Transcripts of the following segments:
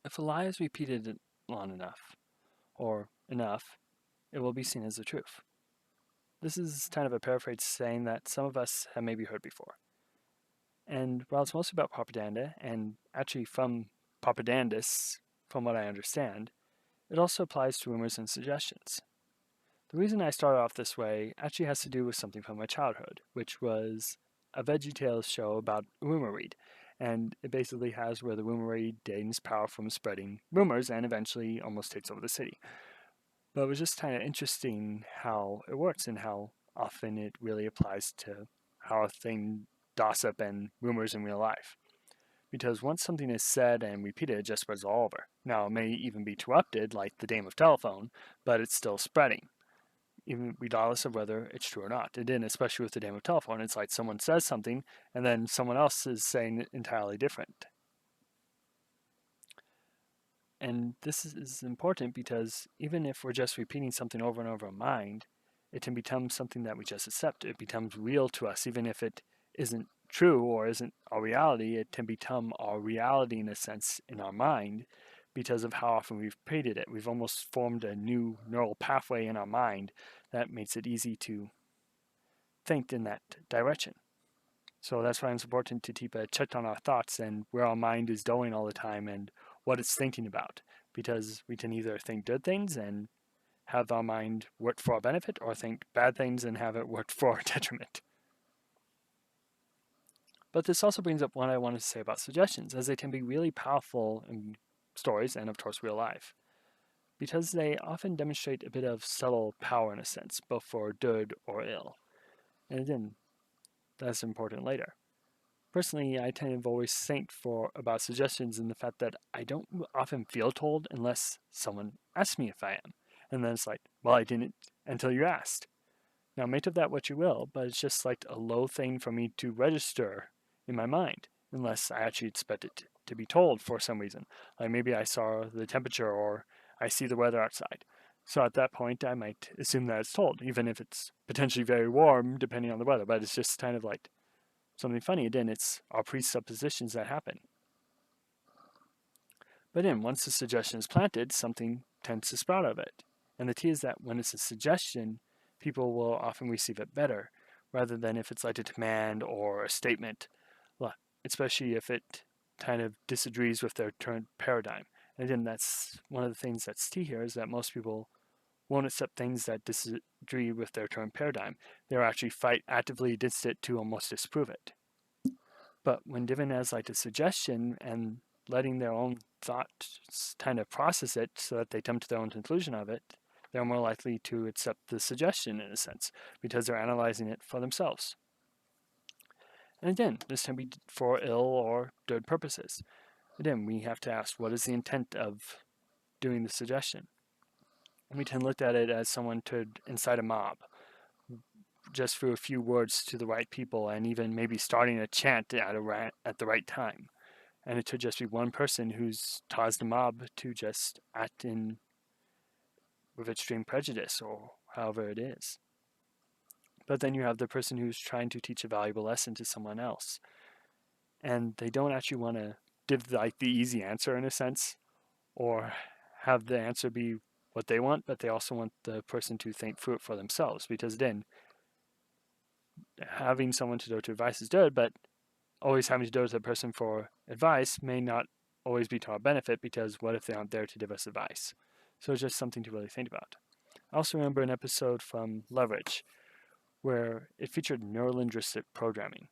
If a lie is repeated long enough, or enough, it will be seen as the truth. This is kind of a paraphrase saying that some of us have maybe heard before. And while it's mostly about propaganda, and actually from propagandists, from what I understand, it also applies to rumors and suggestions. The reason I started off this way actually has to do with something from my childhood, which was a VeggieTales show about rumor read. And it basically has where the rumor read gains power from spreading rumors and eventually almost takes over the city. But it was just kind of interesting how it works and how often it really applies to how a thing gossip and rumors in real life. Because once something is said and repeated, it just spreads all over. Now, it may even be corrupted, like the game of telephone, but it's still spreading, even regardless of whether it's true or not. And then, especially with the game of telephone, it's like someone says something, and then someone else is saying it entirely different. And this is important because even if we're just repeating something over and over in mind, it can become something that we just accept. It becomes real to us, even if it isn't true or isn't our reality. It can become our reality in a sense in our mind because of how often we've repeated it. We've almost formed a new neural pathway in our mind that makes it easy to think in that direction. So that's why it's important to keep a check on our thoughts and where our mind is going all the time and what it's thinking about. Because we can either think good things and have our mind work for our benefit, or think bad things and have it work for our detriment. But this also brings up what I wanted to say about suggestions, as they can be really powerful in stories and, of course, real life. Because they often demonstrate a bit of subtle power in a sense, both for good or ill. And again, that's important later. Personally, I tend to always think about suggestions in the fact that I don't often feel told unless someone asks me if I am. And then it's like, well, I didn't until you asked. Now, make of that what you will, but it's just like a low thing for me to register in my mind, unless I actually expect it to be told for some reason. Like maybe I saw the temperature or I see the weather outside. So at that point, I might assume that it's told, even if it's potentially very warm, depending on the weather. But it's just kind of like something funny. Again, it's our presuppositions that happen. But then, once the suggestion is planted, something tends to sprout of it. And the key is that when it's a suggestion, people will often receive it better, rather than if it's like a command or a statement, especially if it kind of disagrees with their current paradigm. And again, that's one of the things that's key here is that most people won't accept things that disagree with their current paradigm. They'll actually fight actively against it to almost disprove it. But when given as like a suggestion and letting their own thoughts kind of process it so that they come to their own conclusion of it, they're more likely to accept the suggestion in a sense because they're analyzing it for themselves. And again, this can be for ill or good purposes. Again, we have to ask what is the intent of doing the suggestion? We can look at it as someone could incite a mob just through a few words to the right people and even maybe starting a chant at the right time. And it could just be one person who's caused the mob to just act in with extreme prejudice or however it is. But then you have the person who's trying to teach a valuable lesson to someone else. And they don't actually want to give like the easy answer in a sense or have the answer be what they want, but they also want the person to think through it for themselves because then having someone to go to advice is good, but always having to go to the person for advice may not always be to our benefit because what if they aren't there to give us advice? So it's just something to really think about. I also remember an episode from Leverage where it featured neurolinguistic programming.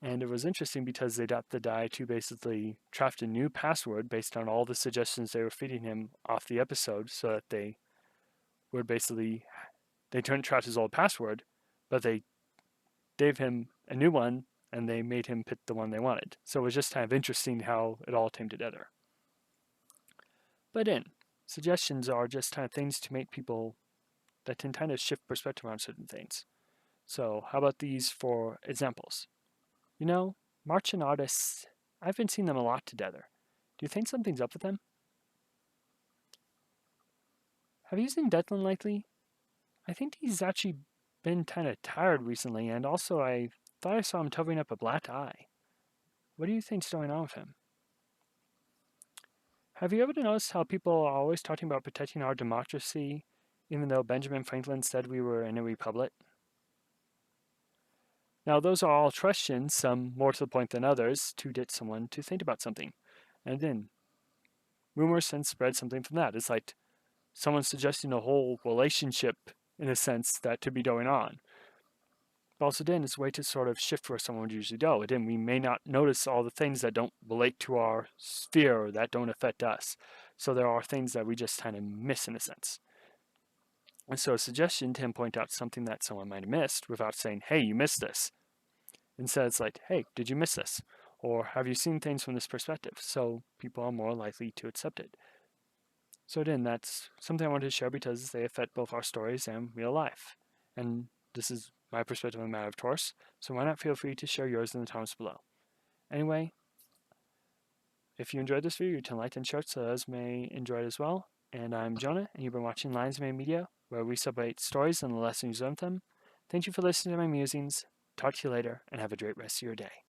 And it was interesting because they got the guy to basically craft a new password based on all the suggestions they were feeding him off the episode so that they would basically, they turned to trash his old password, but they gave him a new one and they made him pick the one they wanted. So it was just kind of interesting how it all came together. But in suggestions are just kind of things to make people that can kind of shift perspective on certain things. So how about these for examples? You know, Martian artists, I've been seeing them a lot together. Do you think something's up with them? Have you seen Declan lately? I think he's actually been kind of tired recently, and also I thought I saw him covering up a black eye. What do you think's going on with him? Have you ever noticed how people are always talking about protecting our democracy, even though Benjamin Franklin said we were in a republic? Now, those are all questions, some more to the point than others, to get someone to think about something. And then, rumors then spread something from that. It's like someone suggesting a whole relationship, in a sense, that could be going on. But also, then, it's a way to sort of shift where someone would usually go. And then we may not notice all the things that don't relate to our sphere or that don't affect us. So there are things that we just kind of miss, in a sense. And so a suggestion can point out something that someone might have missed without saying, hey, you missed this. Instead, it's like, hey, did you miss this? Or have you seen things from this perspective? So people are more likely to accept it. So again, that's something I wanted to share because they affect both our stories and real life. And this is my perspective on the matter, of course. So why not feel free to share yours in the comments below. Anyway, if you enjoyed this video, you can like and share it so others may enjoy it as well. And I'm Jonah, and you've been watching Lions Made Media, where we celebrate stories and the lessons of them. Thank you for listening to my musings. Talk to you later, and have a great rest of your day.